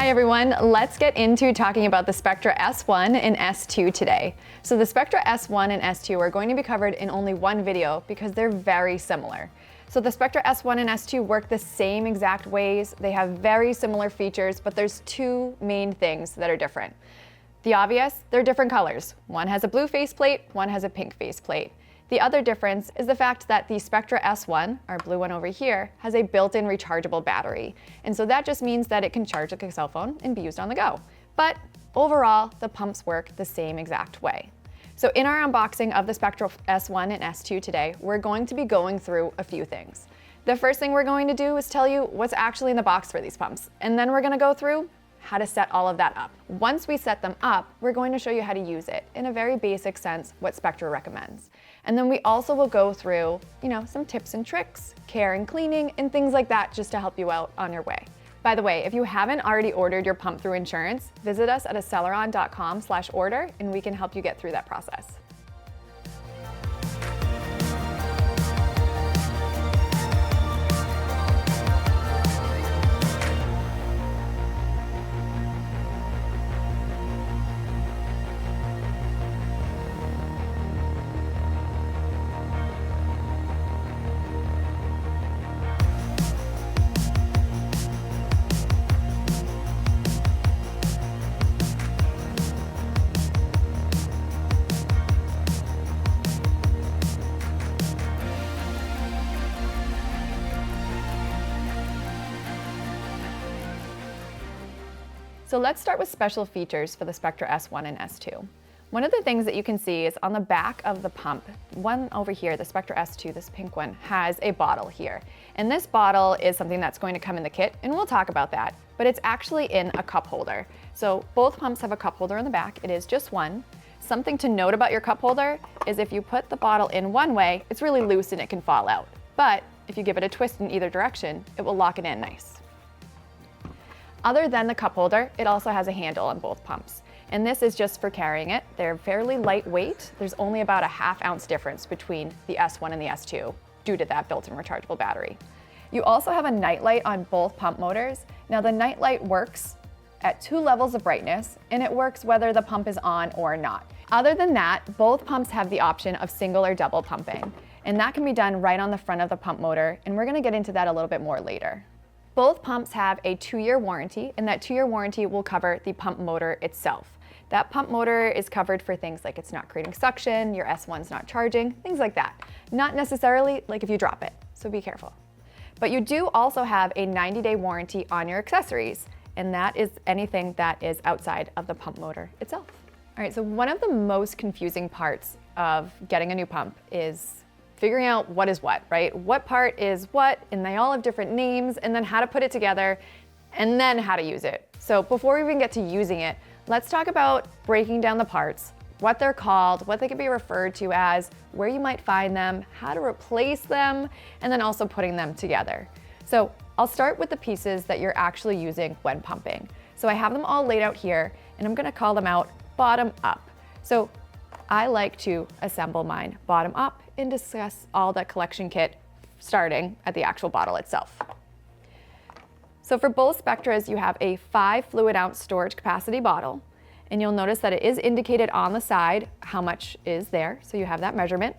Hi everyone, let's get into talking about the Spectra S1 and S2 today. So the Spectra S1 and S2 are going to be covered in only one video because they're very similar. So the Spectra S1 and S2 work the same exact ways, they have very similar features, but there's two main things that are different. The obvious, they're different colors. One has a blue faceplate, one has a pink faceplate. The other difference is the fact that the Spectra S1, our blue one over here, has a built-in rechargeable battery. And so that just means that it can charge like a cell phone and be used on the go. But overall, the pumps work the same exact way. So in our unboxing of the Spectra S1 and S2 today, we're going to be going through a few things. The first thing we're going to do is tell you what's actually in the box for these pumps. And then we're gonna go through how to set all of that up. Once we set them up, we're going to show you how to use it in a very basic sense, what Spectra recommends. And then we also will go through, some tips and tricks, care and cleaning, and things like that just to help you out on your way. By the way, if you haven't already ordered your pump through insurance, visit us at aceleron.com/order and we can help you get through that process. So let's start with special features for the Spectra S1 and S2. One of the things that you can see is on the back of the pump, one over here, the Spectra S2, this pink one, has a bottle here. And this bottle is something that's going to come in the kit, and we'll talk about that, but it's actually in a cup holder. So both pumps have a cup holder in the back, it is just one. Something to note about your cup holder is if you put the bottle in one way, it's really loose and it can fall out. But if you give it a twist in either direction, it will lock it in nice. Other than the cup holder, it also has a handle on both pumps. And this is just for carrying it. They're fairly lightweight. There's only about a ½ ounce difference between the S1 and the S2 due to that built-in rechargeable battery. You also have a nightlight on both pump motors. Now the nightlight works at 2 levels of brightness and it works whether the pump is on or not. Other than that, both pumps have the option of single or double pumping. And that can be done right on the front of the pump motor, and we're gonna get into that a little bit more later. Both pumps have a 2-year warranty, and that 2-year warranty will cover the pump motor itself. That pump motor is covered for things like it's not creating suction, your S1's not charging, things like that. Not necessarily like if you drop it, so be careful. But you do also have a 90-day warranty on your accessories, and that is anything that is outside of the pump motor itself. All right, so one of the most confusing parts of getting a new pump is figuring out what is what, right? What part is what, and they all have different names, and then how to put it together, and then how to use it. So before we even get to using it, let's talk about breaking down the parts, what they're called, what they can be referred to as, where you might find them, how to replace them, and then also putting them together. So I'll start with the pieces that you're actually using when pumping. So I have them all laid out here, and I'm gonna call them out bottom up. So I like to assemble mine bottom up and discuss all the collection kit starting at the actual bottle itself. So for both Spectras, you have a 5 fluid ounce storage capacity bottle, and you'll notice that it is indicated on the side how much is there, so you have that measurement,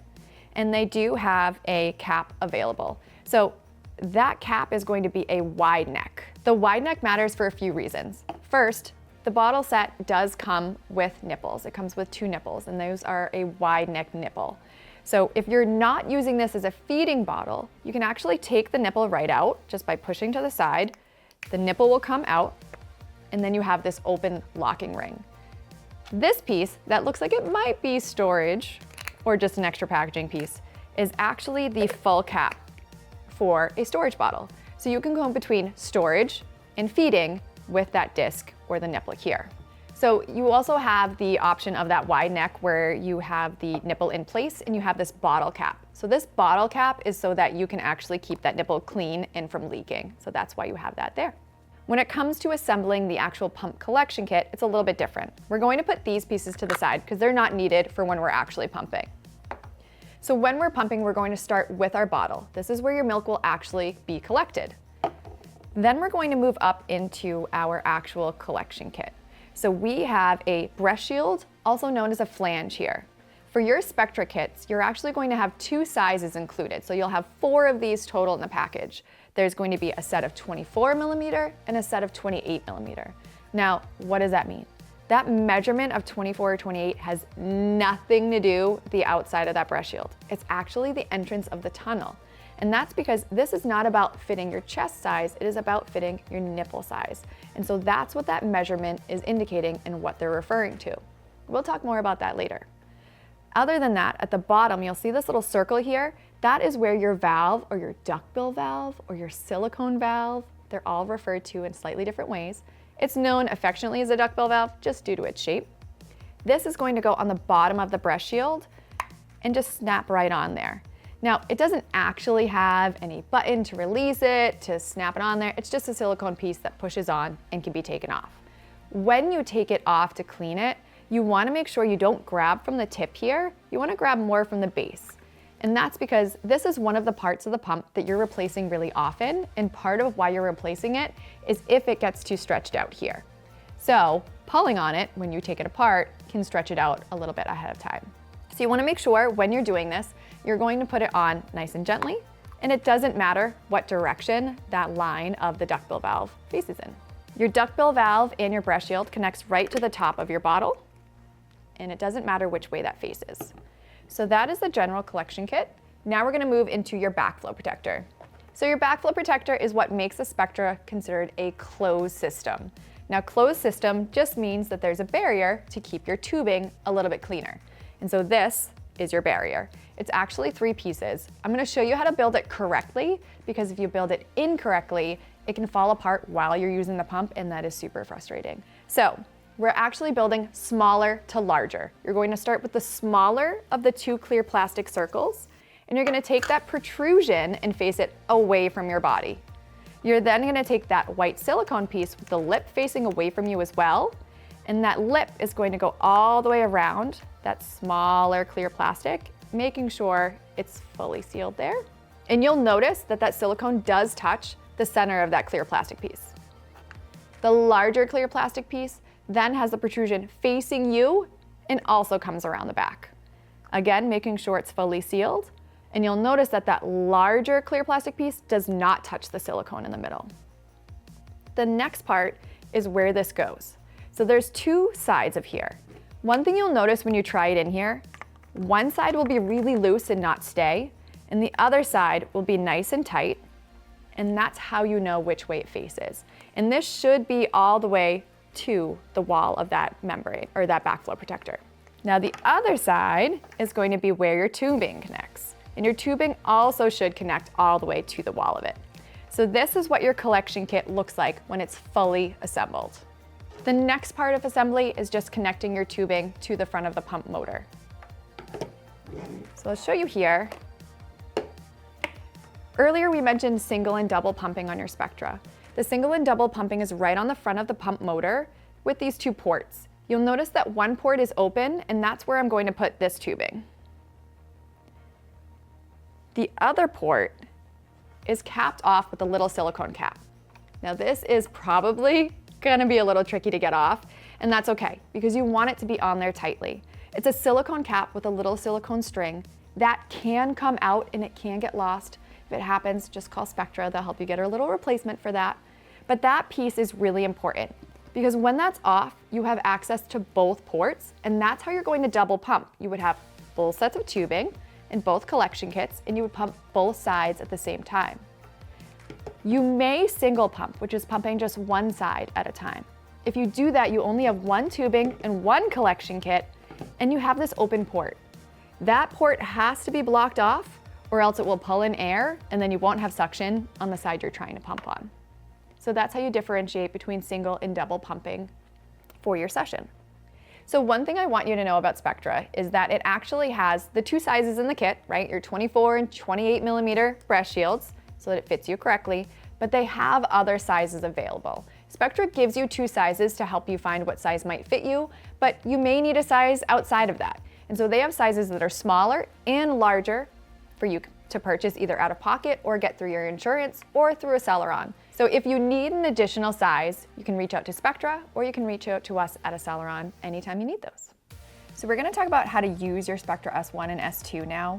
and they do have a cap available. So that cap is going to be a wide neck. The wide neck matters for a few reasons. First, the bottle set does come with nipples. It comes with 2 nipples, and those are a wide neck nipple. So if you're not using this as a feeding bottle, you can actually take the nipple right out just by pushing to the side. The nipple will come out, and then you have this open locking ring. This piece that looks like it might be storage or just an extra packaging piece is actually the full cap for a storage bottle. So you can go between storage and feeding with that disc or the nipple here. So you also have the option of that wide neck where you have the nipple in place and you have this bottle cap. So this bottle cap is so that you can actually keep that nipple clean and from leaking. So that's why you have that there. When it comes to assembling the actual pump collection kit, it's a little bit different. We're going to put these pieces to the side because they're not needed for when we're actually pumping. So when we're pumping, we're going to start with our bottle. This is where your milk will actually be collected. Then we're going to move up into our actual collection kit. So we have a breast shield, also known as a flange here. For your Spectra kits, you're actually going to have 2 sizes included. So you'll have 4 of these total in the package. There's going to be a set of 24mm and a set of 28mm. Now, what does that mean? That measurement of 24 or 28 has nothing to do with the outside of that breast shield. It's actually the entrance of the tunnel. And that's because this is not about fitting your chest size, it is about fitting your nipple size. And so that's what that measurement is indicating and what they're referring to. We'll talk more about that later. Other than that, at the bottom, you'll see this little circle here. That is where your valve or your duckbill valve or your silicone valve, they're all referred to in slightly different ways. It's known affectionately as a duckbill valve just due to its shape. This is going to go on the bottom of the breast shield and just snap right on there. Now, it doesn't actually have any button to release it, to snap it on there. It's just a silicone piece that pushes on and can be taken off. When you take it off to clean it, you want to make sure you don't grab from the tip here. You want to grab more from the base. And that's because this is one of the parts of the pump that you're replacing really often, and part of why you're replacing it is if it gets too stretched out here. So pulling on it when you take it apart can stretch it out a little bit ahead of time. So you want to make sure when you're doing this, you're going to put it on nice and gently, and it doesn't matter what direction that line of the duckbill valve faces in. Your duckbill valve and your breast shield connects right to the top of your bottle, and it doesn't matter which way that faces. So that is the general collection kit. Now we're going to move into your backflow protector. So your backflow protector is what makes a Spectra considered a closed system. Now, closed system just means that there's a barrier to keep your tubing a little bit cleaner. And so this is your barrier. It's actually 3 pieces. I'm going to show you how to build it correctly, because if you build it incorrectly, it can fall apart while you're using the pump, and that is super frustrating. So we're actually building smaller to larger. You're going to start with the smaller of the 2 clear plastic circles, and you're going to take that protrusion and face it away from your body. You're then going to take that white silicone piece with the lip facing away from you as well, and that lip is going to go all the way around that smaller clear plastic, making sure it's fully sealed there. And you'll notice that that silicone does touch the center of that clear plastic piece. The larger clear plastic piece then has the protrusion facing you and also comes around the back. Again, making sure it's fully sealed. And you'll notice that that larger clear plastic piece does not touch the silicone in the middle. The next part is where this goes. So there's 2 sides of here. One thing you'll notice when you try it in here, one side will be really loose and not stay, and the other side will be nice and tight, and that's how you know which way it faces. And this should be all the way to the wall of that membrane or that backflow protector. Now the other side is going to be where your tubing connects, and your tubing also should connect all the way to the wall of it. So this is what your collection kit looks like when it's fully assembled. The next part of assembly is just connecting your tubing to the front of the pump motor. So I'll show you here. Earlier we mentioned single and double pumping on your Spectra. The single and double pumping is right on the front of the pump motor with these 2 ports. You'll notice that one port is open, and that's where I'm going to put this tubing. The other port is capped off with a little silicone cap. Now this is probably going to be a little tricky to get off, and that's okay, because you want it to be on there tightly. It's a silicone cap with a little silicone string that can come out and it can get lost. If it happens, just call Spectra. They'll help you get a little replacement for that. But that piece is really important, because when that's off, you have access to both ports, and that's how you're going to double pump. You would have full sets of tubing in both collection kits, and you would pump both sides at the same time. You may single pump, which is pumping just one side at a time. If you do that, you only have 1 tubing and 1 collection kit, and you have this open port. That port has to be blocked off, or else it will pull in air, and then you won't have suction on the side you're trying to pump on. So that's how you differentiate between single and double pumping for your session. So one thing I want you to know about Spectra is that it actually has the 2 sizes in the kit, right? Your 24 and 28mm breast shields, so that it fits you correctly, but they have other sizes available. Spectra gives you 2 sizes to help you find what size might fit you, but you may need a size outside of that. And so they have sizes that are smaller and larger for you to purchase either out of pocket or get through your insurance or through a seller on. So if you need an additional size, you can reach out to Spectra or you can reach out to us at ASL anytime you need those. So we're going to talk about how to use your Spectra S1 and S2 now.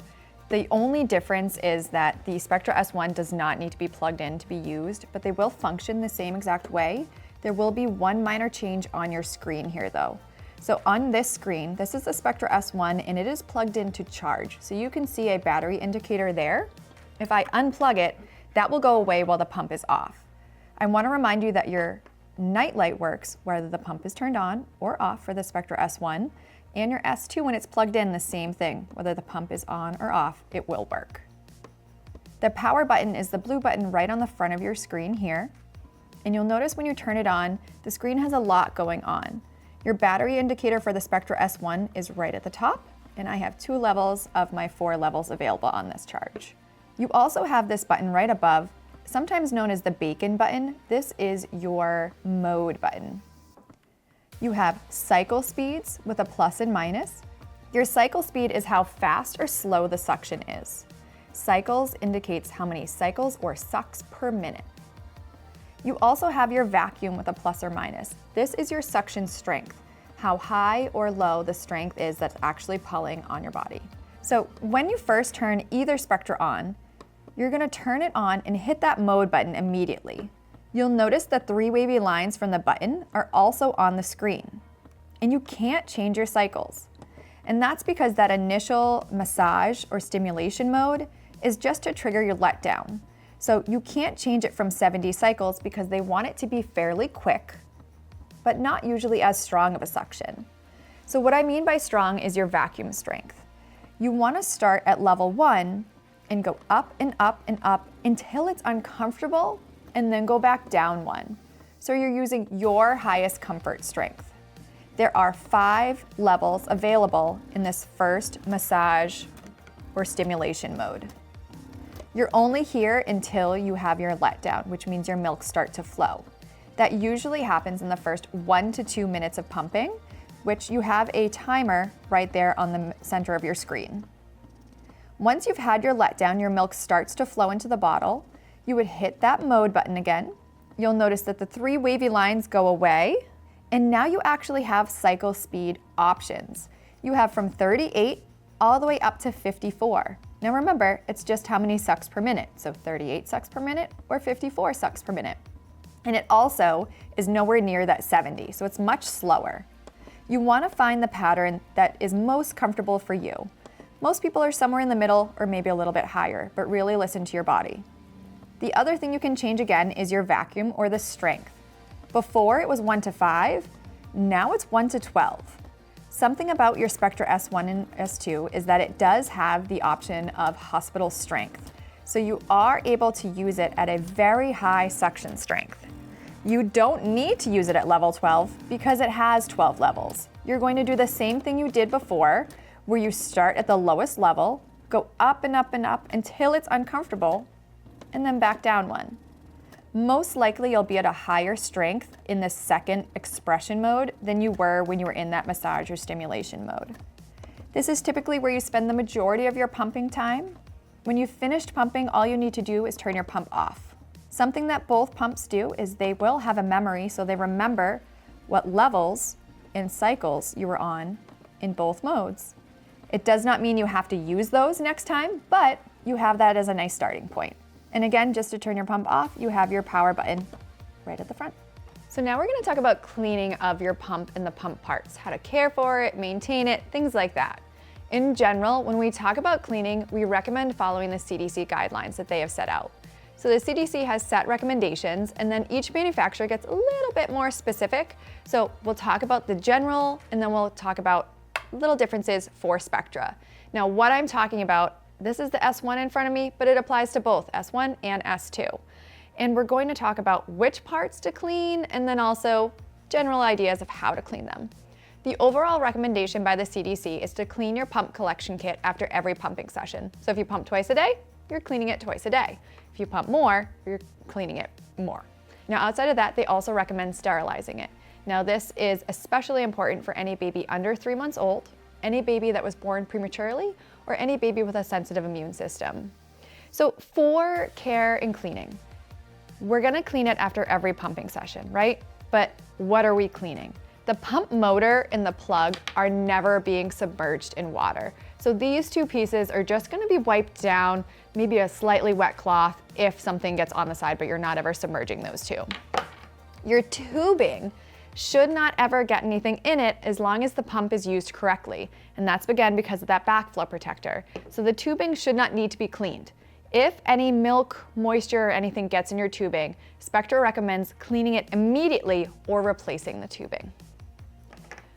The only difference is that the Spectra S1 does not need to be plugged in to be used, but they will function the same exact way. There will be one minor change on your screen here though. So on this screen, this is the Spectra S1 and it is plugged in to charge. So you can see a battery indicator there. If I unplug it, that will go away while the pump is off. I want to remind you that your night light works whether the pump is turned on or off for the Spectra S1, and your S2 when it's plugged in, the same thing, whether the pump is on or off, it will work. The power button is the blue button right on the front of your screen here, and you'll notice when you turn it on, the screen has a lot going on. Your battery indicator for the Spectra S1 is right at the top, and I have 2 levels of my 4 levels available on this charge. You also have this button right above, sometimes known as the bacon button. This is your mode button. You have cycle speeds with a plus and minus. Your cycle speed is how fast or slow the suction is. Cycles indicates how many cycles or sucks per minute. You also have your vacuum with a plus or minus. This is your suction strength, how high or low the strength is that's actually pulling on your body. So when you first turn either Spectra on, you're going to turn it on and hit that mode button immediately. You'll notice the 3 wavy lines from the button are also on the screen, and you can't change your cycles. And that's because that initial massage or stimulation mode is just to trigger your letdown. So you can't change it from 70 cycles because they want it to be fairly quick, but not usually as strong of a suction. So what I mean by strong is your vacuum strength. You want to start at level 1 and go up and up and up until it's uncomfortable, and then go back down 1. So you're using your highest comfort strength. There are 5 levels available in this first massage or stimulation mode. You're only here until you have your letdown, which means your milk start to flow. That usually happens in the first 1 to 2 minutes of pumping, which you have a timer right there on the center of your screen. Once you've had your letdown, your milk starts to flow into the bottle. You would hit that mode button again. You'll notice that the 3 wavy lines go away, and now you actually have cycle speed options. You have from 38 all the way up to 54. Now remember, it's just how many sucks per minute, so 38 sucks per minute or 54 sucks per minute. And it also is nowhere near that 70, so it's much slower. You want to find the pattern that is most comfortable for you. Most people are somewhere in the middle or maybe a little bit higher, but really listen to your body. The other thing you can change again is your vacuum or the strength. Before it was 1 to 5, now it's 1 to 12. Something about your Spectra S1 and S2 is that it does have the option of hospital strength. So you are able to use it at a very high suction strength. You don't need to use it at level 12 because it has 12 levels. You're going to do the same thing you did before, where you start at the lowest level, go up and up and up until it's uncomfortable, and then back down 1. Most likely you'll be at a higher strength in the second expression mode than you were when you were in that massage or stimulation mode. This is typically where you spend the majority of your pumping time. When you've finished pumping, all you need to do is turn your pump off. Something that both pumps do is they will have a memory, so they remember what levels and cycles you were on in both modes. It does not mean you have to use those next time, but you have that as a nice starting point. And again, just to turn your pump off, you have your power button right at the front. So now we're going to talk about cleaning of your pump and the pump parts, how to care for it, maintain it, things like that. In general, when we talk about cleaning, we recommend following the CDC guidelines that they have set out. So the CDC has set recommendations, and then each manufacturer gets a little bit more specific. So we'll talk about the general, and then we'll talk about little differences for Spectra. Now, what I'm talking about, this is the S1 in front of me, but it applies to both S1 and S2. And we're going to talk about which parts to clean and then also general ideas of how to clean them. The overall recommendation by the CDC is to clean your pump collection kit after every pumping session. So if you pump twice a day, you're cleaning it twice a day. If you pump more, you're cleaning it more. Now, outside of that, they also recommend sterilizing it. Now, this is especially important for any baby under 3 months old, any baby that was born prematurely, or any baby with a sensitive immune system. So for care and cleaning, We're gonna clean it after every pumping session, right? But what are we cleaning? The pump motor and the plug are never being submerged in water. So these two pieces are just gonna be wiped down, maybe a slightly wet cloth if something gets on the side, but you're not ever submerging those two. Your tubing should not ever get anything in it as long as the pump is used correctly. And that's again because of that backflow protector. So the tubing should not need to be cleaned. If any milk, moisture, or anything gets in your tubing, Spectra recommends cleaning it immediately or replacing the tubing.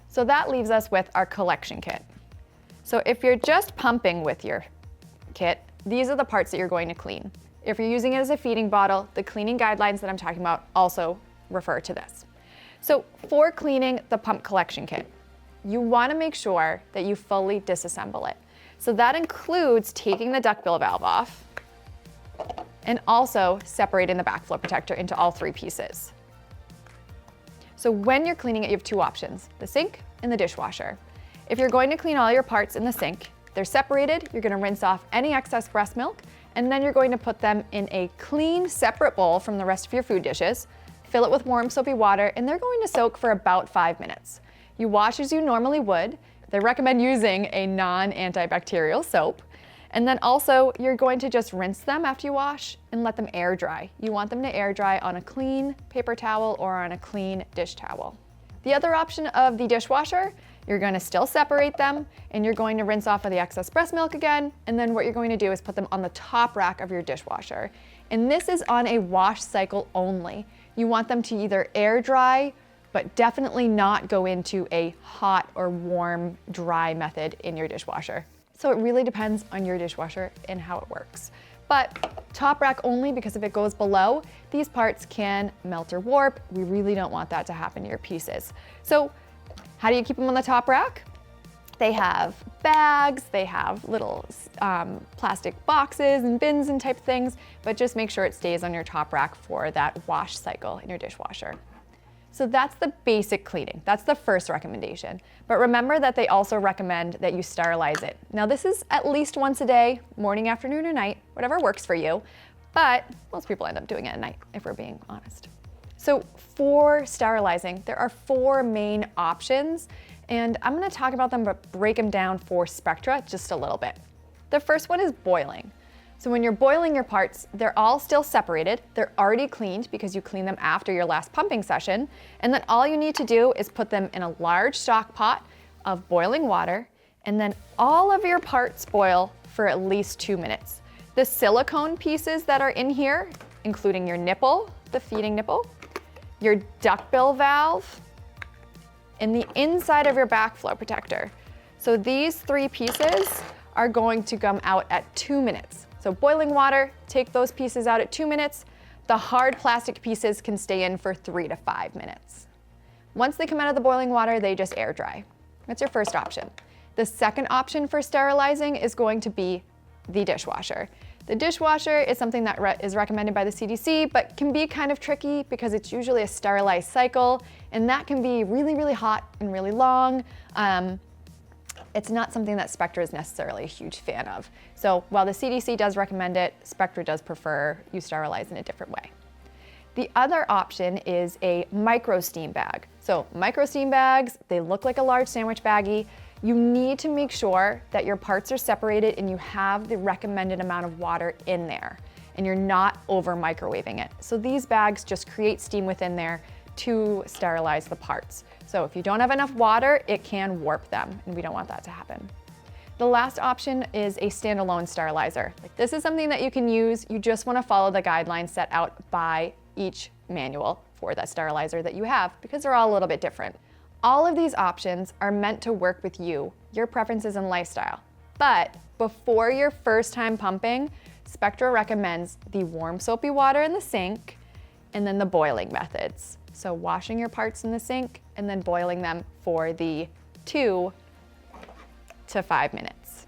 So that leaves us with our collection kit. So if you're just pumping with your kit, these are the parts that you're going to clean. If you're using it as a feeding bottle, the cleaning guidelines that I'm talking about also refer to this. So for cleaning the pump collection kit, you want to make sure that you fully disassemble it. So that includes taking the duckbill valve off and also separating the backflow protector into all three pieces. So when you're cleaning it, you have two options, the sink and the dishwasher. If you're going to clean all your parts in the sink, they're separated, you're gonna rinse off any excess breast milk, and then you're going to put them in a clean, separate bowl from the rest of your food dishes, fill it with warm soapy water, and they're going to soak for about 5 minutes. You wash as you normally would. They recommend using a non-antibacterial soap. And then also, you're going to just rinse them after you wash and let them air dry. You want them to air dry on a clean paper towel or on a clean dish towel. The other option of the dishwasher, you're going to still separate them and you're going to rinse off of the excess breast milk again. And then what you're going to do is put them on the top rack of your dishwasher. And this is on a wash cycle only. You want them to either air dry, but definitely not go into a hot or warm dry method in your dishwasher. So it really depends on your dishwasher and how it works. But top rack only, because if it goes below, these parts can melt or warp. We really don't want that to happen to your pieces. So how do you keep them on the top rack? They have bags, they have little plastic boxes and bins and type things, but just make sure it stays on your top rack for that wash cycle in your dishwasher. So that's the basic cleaning. That's the first recommendation. But remember that they also recommend that you sterilize it. Now this is at least once a day, morning, afternoon, or night, whatever works for you. But most people end up doing it at night, if we're being honest. So for sterilizing, there are 4 main options, and I'm gonna talk about them, but break them down for Spectra just a little bit. The first one is boiling. So when you're boiling your parts, they're all still separated. They're already cleaned because you cleaned them after your last pumping session. And then all you need to do is put them in a large stock pot of boiling water, and then all of your parts boil for at least 2 minutes. The silicone pieces that are in here, including your nipple, the feeding nipple, your duckbill valve, and the inside of your backflow protector. So these 3 pieces are going to come out at 2 minutes. So boiling water, take those pieces out at 2 minutes. The hard plastic pieces can stay in for 3 to 5 minutes. Once they come out of the boiling water, they just air dry. That's your first option. The second option for sterilizing is going to be the dishwasher. The dishwasher is something that is recommended by the CDC, but can be kind of tricky because it's usually a sterilized cycle, and that can be really, really hot and really long. It's not something that Spectra is necessarily a huge fan of. So while the CDC does recommend it, Spectra does prefer you sterilize in a different way. The other option is a micro steam bag. So micro steam bags, they look like a large sandwich baggie. You need to make sure that your parts are separated and you have the recommended amount of water in there and you're not over microwaving it. So these bags just create steam within there to sterilize the parts. So if you don't have enough water, it can warp them, and we don't want that to happen. The last option is a standalone sterilizer. This is something that you can use. You just want to follow the guidelines set out by each manual for that sterilizer that you have, because they're all a little bit different. All of these options are meant to work with you, your preferences and lifestyle. But before your first time pumping, Spectra recommends the warm soapy water in the sink and then the boiling methods. So washing your parts in the sink and then boiling them for the 2 to 5 minutes.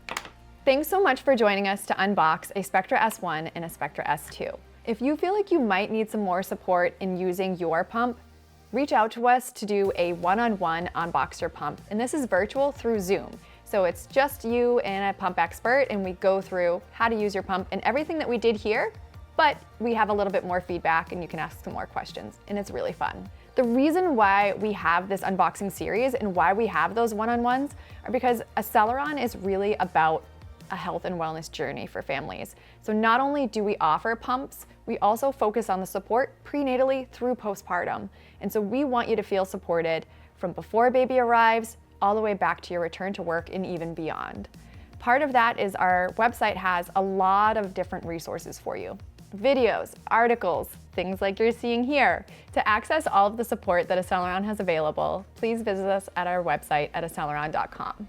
Thanks so much for joining us to unbox a Spectra S1 and a Spectra S2. If you feel like you might need some more support in using your pump, reach out to us to do a one-on-one unbox your pump. And this is virtual through Zoom. So it's just you and a pump expert, and we go through how to use your pump, and everything that we did here but we have a little bit more feedback and you can ask some more questions, and it's really fun. The reason why we have this unboxing series and why we have those one-on-ones are because Acceleron is really about a health and wellness journey for families. So not only do we offer pumps, we also focus on the support prenatally through postpartum. And so we want you to feel supported from before baby arrives all the way back to your return to work and even beyond. Part of that is our website has a lot of different resources for you. Videos, articles, things like you're seeing here. To access all of the support that Acceleron has available, please visit us at our website at acceleron.com.